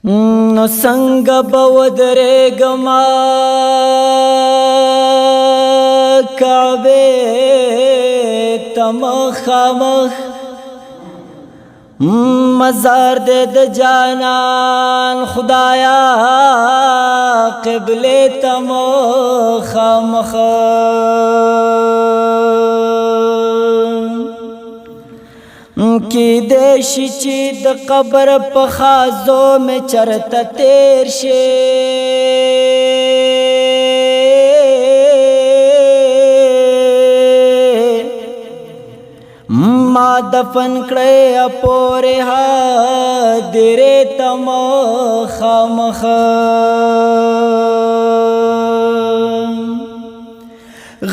نو څنګه به ودرېږمه کعبې ته مخامخ مزار دې د جانان خدایا قبلې ته مخامخ کیدای شي چې د قبر په خازو مې چرته تیر شي ما دفن کړی پورې حاضرې ته مخامخ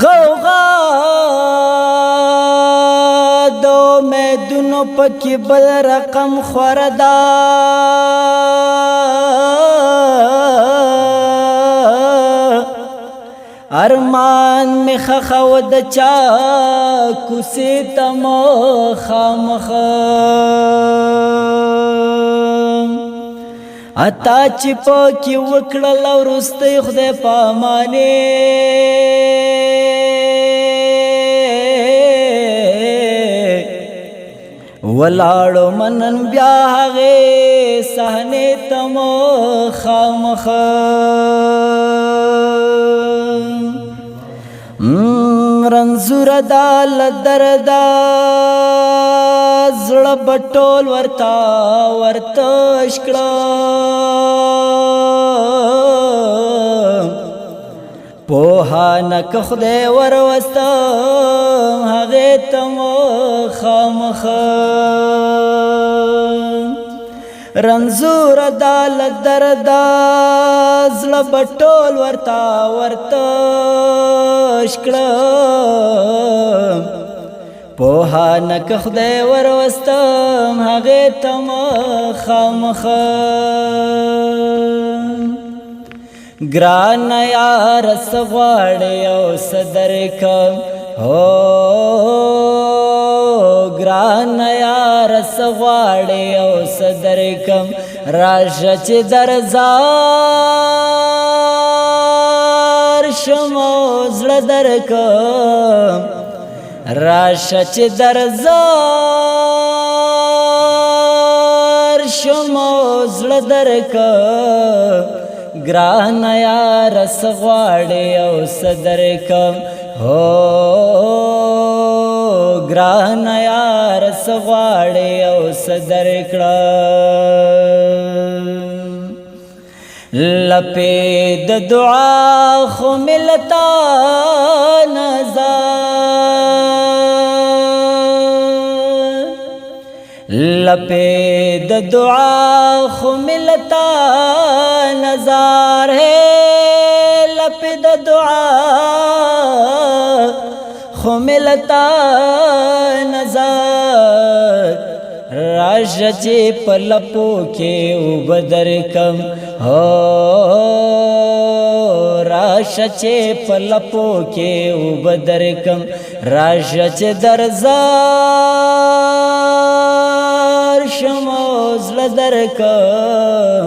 غوغا دونو پکی بل رقم خوردا ارمان می خخو د چا کوسی تم خامخ اتا چې پکې وکړل ورسته خدای پامانه ولاړو منن بیا هغه صحنه تم خامخ رنزور دال دردا زړه بټول ورتا اشکړه پوها نک خدای وروستم هغه تم خامخ رنزور دال دردا زړه بټول ورتا اشکړه پوها نک خدای وروستم هغه تم خامخ ګران یار سغواړې او صدر کم هو ګران یار سغواړې او صدر کم راشه چې درزار شمو زړه درکم راشه چې درزار شمو زړه درکم ګران یار سغواړې او صدر کم هو ګران یار سغواړې او صدر کړم لپې د دعا خو ملتا نظر لپې د دعا خو ملتا نظر ہے لپې د دعا خو ملتا نظر راشه چې په لپو کې وبدر کم هو راشه چې په لپو کې وبدر کم راشه چې درزار شمو زړه درکم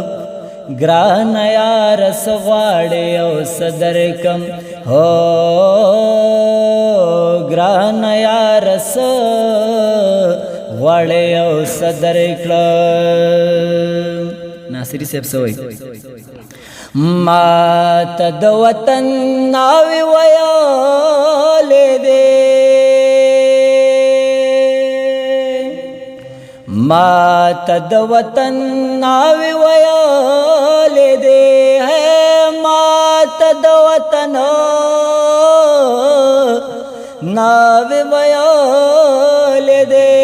ګران یار سغواړې او صدر کم هو ګران یار سغواړې او صدر کړم ناصری صاحب سوئی ما ته د وطن ناوې ویلې دې ما ته د وطن ناوې ویلې دې ما ته د وطن ناوې ویلې دې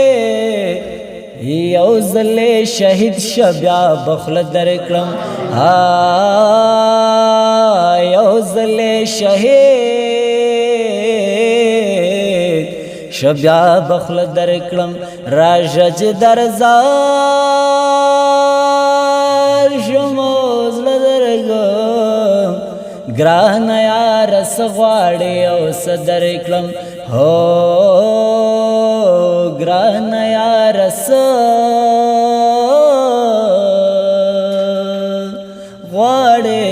یو ځل شهید شبیا بخل درکړم یو ځل شهید شبیا بخل درکړم راشه چې درزار شمو زړه درکړم ګران یار سغواړې او صدر کړم هو ګران یار غواړې